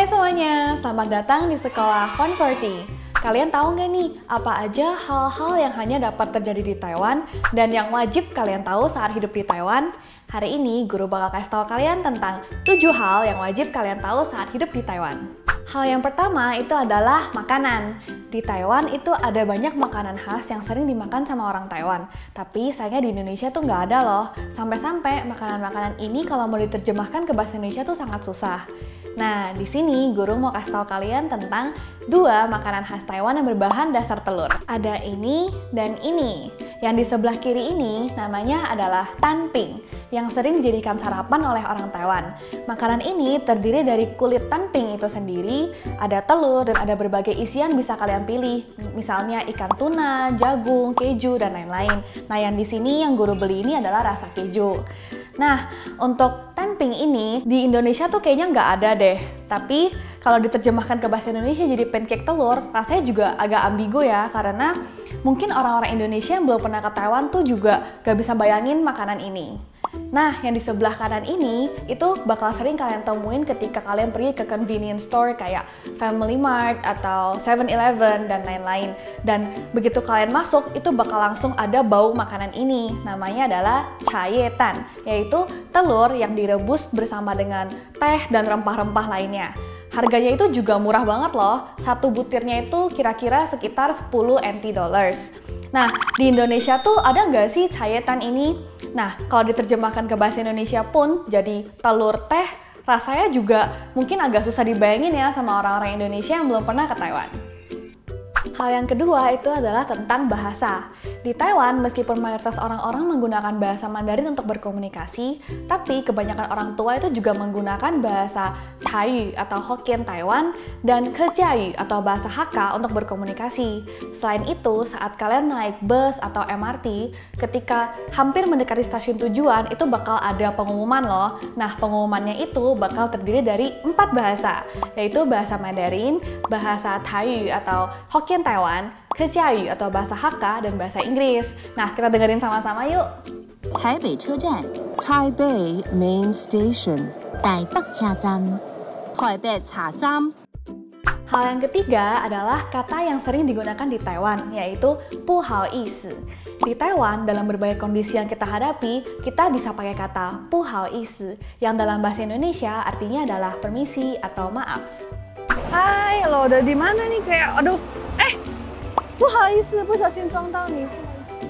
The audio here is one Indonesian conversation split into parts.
Semuanya, selamat datang di Sekolah 140. Kalian tahu nggak nih, apa aja hal-hal yang hanya dapat terjadi di Taiwan dan yang wajib kalian tahu saat hidup di Taiwan? Hari ini, guru bakal kasih tahu kalian tentang 7 hal yang wajib kalian tahu saat hidup di Taiwan. Hal yang pertama itu adalah makanan. Di Taiwan itu ada banyak makanan khas yang sering dimakan sama orang Taiwan. Tapi sayangnya di Indonesia tuh nggak ada loh. Sampai-sampai makanan-makanan ini kalau mau diterjemahkan ke bahasa Indonesia tuh sangat susah. Nah, di sini guru mau kasih tahu kalian tentang 2 makanan khas Taiwan yang berbahan dasar telur. Ada ini dan ini. Yang di sebelah kiri ini namanya adalah tanping, yang sering dijadikan sarapan oleh orang Taiwan. Makanan ini terdiri dari kulit tanping itu sendiri, ada telur dan ada berbagai isian bisa kalian pilih. Misalnya ikan tuna, jagung, keju, dan lain-lain. Nah, yang di sini yang guru beli ini adalah rasa keju. Nah, untuk tanping ini di Indonesia tuh kayaknya nggak ada deh. Tapi kalau diterjemahkan ke bahasa Indonesia jadi pancake telur, rasanya juga agak ambigu ya. Karena mungkin orang-orang Indonesia yang belum pernah ke Taiwan tuh juga nggak bisa bayangin makanan ini. Nah, yang di sebelah kanan ini itu bakal sering kalian temuin ketika kalian pergi ke convenience store kayak Family Mart atau 7-Eleven dan lain-lain. Dan begitu kalian masuk, itu bakal langsung ada bau makanan ini. Namanya adalah cayetan, yaitu telur yang direbus bersama dengan teh dan rempah-rempah lainnya. Harganya itu juga murah banget loh. Satu butirnya itu kira-kira sekitar 10 NT dollars. Nah, di Indonesia tuh ada nggak sih cayetan ini? Nah, kalau diterjemahkan ke bahasa Indonesia pun jadi telur teh, rasanya juga mungkin agak susah dibayangin ya sama orang-orang Indonesia yang belum pernah ke Taiwan. Hal yang kedua itu adalah tentang bahasa. Di Taiwan, meskipun mayoritas orang-orang menggunakan bahasa Mandarin untuk berkomunikasi, tapi kebanyakan orang tua itu juga menggunakan bahasa Taiyu atau Hokkien Taiwan dan Kejiayu atau bahasa Hakka untuk berkomunikasi. Selain itu, saat kalian naik bus atau MRT, ketika hampir mendekati stasiun tujuan, itu bakal ada pengumuman loh. Nah, pengumumannya itu bakal terdiri dari 4 bahasa, yaitu bahasa Mandarin, bahasa Taiyu atau Hokkien Taiwan, Kejiayu atau bahasa Hakka, dan bahasa Inggris. Nah, kita dengerin sama-sama yuk. Taipei 车站 Taipei Main Station. 台北车站 台北车站 Hal yang ketiga adalah kata yang sering digunakan di Taiwan, yaitu pu hao isi. Di Taiwan, dalam berbagai kondisi yang kita hadapi, kita bisa pakai kata pu hao isi, yang dalam bahasa Indonesia artinya adalah permisi atau maaf. Hai, lo udah di mana nih? Kayak, aduh,不好意思，不小心撞到你，不好意思。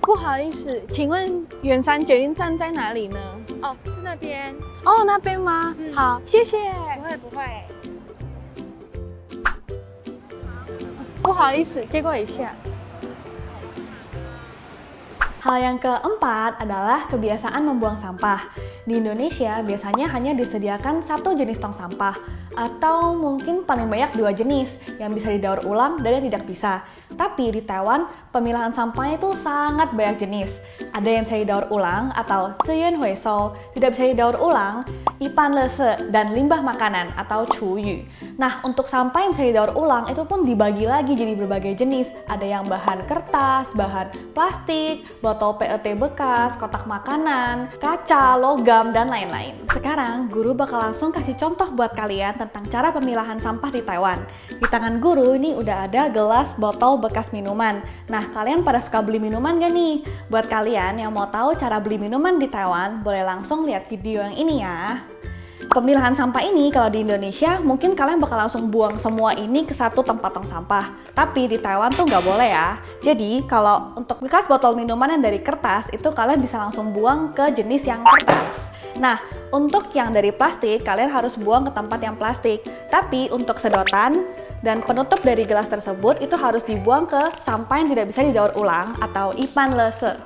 不好意思，请问圆山捷运站在哪里呢？哦，是那边。哦，那边吗？好，谢谢。不会不会。不好意思，借过一下。 Hal yang keempat adalah kebiasaan membuang sampah. Di Indonesia biasanya hanya disediakan 1 jenis tong sampah atau mungkin paling banyak 2 jenis yang bisa didaur ulang dan yang tidak bisa. Tapi di Taiwan, pemilahan sampahnya itu sangat banyak jenis. Ada yang bisa didaur ulang atau ziyuan huishou, tidak bisa didaur ulang, ipan lese, dan limbah makanan atau chuyu. Nah, untuk sampah yang bisa didaur ulang itu pun dibagi lagi jadi berbagai jenis. Ada yang bahan kertas, bahan plastik, botol PET bekas, kotak makanan, kaca, logam, dan lain-lain. Sekarang, guru bakal langsung kasih contoh buat kalian tentang cara pemilahan sampah di Taiwan. Di tangan guru ini udah ada gelas botol bekas minuman. Nah, kalian pada suka beli minuman gak nih? Buat kalian yang mau tahu cara beli minuman di Taiwan, boleh langsung lihat video yang ini ya. Pemilahan sampah ini kalau di Indonesia mungkin kalian bakal langsung buang semua ini ke satu tempat tong sampah. Tapi di Taiwan tuh nggak boleh ya. Jadi kalau untuk bekas botol minuman yang dari kertas itu kalian bisa langsung buang ke jenis yang kertas. Nah, untuk yang dari plastik kalian harus buang ke tempat yang plastik. Tapi untuk sedotan dan penutup dari gelas tersebut itu harus dibuang ke sampah yang tidak bisa didaur ulang atau ipan lese.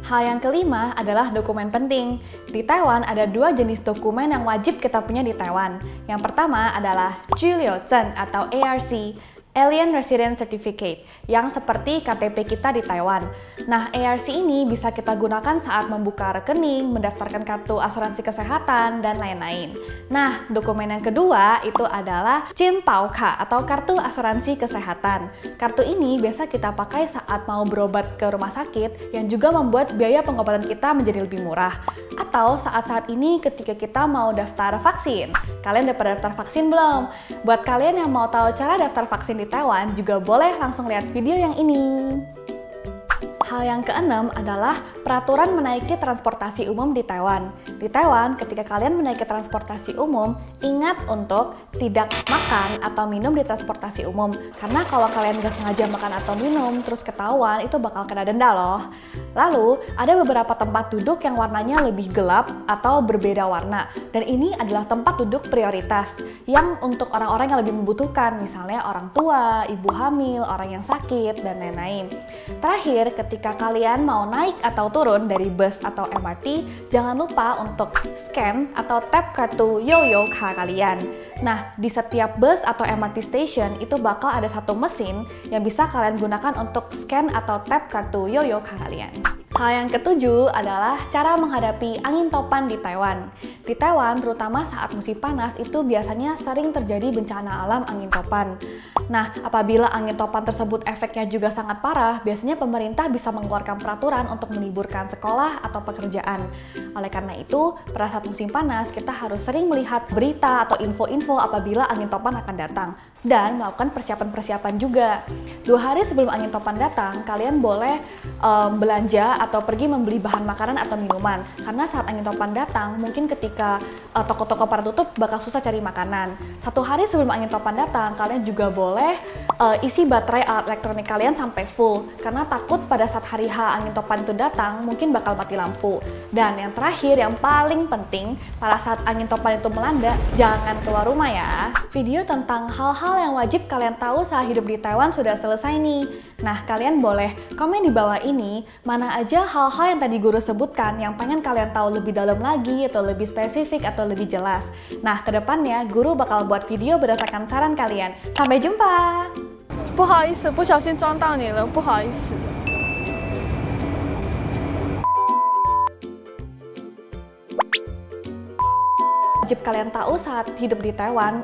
Hal yang kelima adalah dokumen penting. Di Taiwan ada 2 jenis dokumen yang wajib kita punya di Taiwan. Yang pertama adalah Zhiliuzhen atau ARC. Alien Resident Certificate, yang seperti KTP kita di Taiwan. Nah, ARC ini bisa kita gunakan saat membuka rekening, mendaftarkan kartu asuransi kesehatan, dan lain-lain. Nah, dokumen yang kedua itu adalah Jin Pao Ka atau kartu asuransi kesehatan. Kartu ini biasa kita pakai saat mau berobat ke rumah sakit yang juga membuat biaya pengobatan kita menjadi lebih murah. Atau saat-saat ini ketika kita mau daftar vaksin. Kalian udah pada daftar vaksin belum? Buat kalian yang mau tahu cara daftar vaksin di Taiwan juga boleh langsung lihat video yang ini. Hal yang keenam adalah peraturan menaiki transportasi umum di Taiwan. Di Taiwan, ketika kalian menaiki transportasi umum, ingat untuk tidak makan atau minum di transportasi umum. Karena kalau kalian nggak sengaja makan atau minum, terus ketahuan, itu bakal kena denda loh. Lalu, ada beberapa tempat duduk yang warnanya lebih gelap atau berbeda warna. Dan ini adalah tempat duduk prioritas, yang untuk orang-orang yang lebih membutuhkan, misalnya orang tua, ibu hamil, orang yang sakit, dan lain-lain. Terakhir, ketika kalian mau naik atau turun dari bus atau MRT, jangan lupa untuk scan atau tap kartu Yo-Yo Ka kalian. Nah, di setiap bus atau MRT station itu bakal ada satu mesin yang bisa kalian gunakan untuk scan atau tap kartu Yo-Yo Ka kalian. Hal yang ketujuh adalah cara menghadapi angin topan di Taiwan. Di Taiwan, terutama saat musim panas, itu biasanya sering terjadi bencana alam angin topan. Nah, apabila angin topan tersebut efeknya juga sangat parah, biasanya pemerintah bisa mengeluarkan peraturan untuk meliburkan sekolah atau pekerjaan. Oleh karena itu, pada saat musim panas, kita harus sering melihat berita atau info-info apabila angin topan akan datang. Dan melakukan persiapan-persiapan juga. 2 hari sebelum angin topan datang, kalian boleh belanja atau pergi membeli bahan makanan atau minuman. Karena saat angin topan datang, mungkin ketika toko-toko pada tutup, bakal susah cari makanan. 1 hari sebelum angin topan datang, kalian juga boleh isi baterai alat elektronik kalian sampai full. Karena takut pada saat hari H angin topan itu datang, mungkin bakal mati lampu. Dan yang terakhir, yang paling penting, pada saat angin topan itu melanda, jangan keluar rumah ya. Video tentang hal-hal yang wajib kalian tahu saat hidup di Taiwan sudah selesai nih. Nah, kalian boleh komen di bawah ini mana aja hal-hal yang tadi guru sebutkan yang pengen kalian tahu lebih dalam lagi atau lebih spesifik atau lebih jelas. Nah, kedepannya guru bakal buat video berdasarkan saran kalian. Sampai jumpa! 不好意思，不小心撞到你了，不好意思。Wajib kalian tahu saat hidup di Taiwan.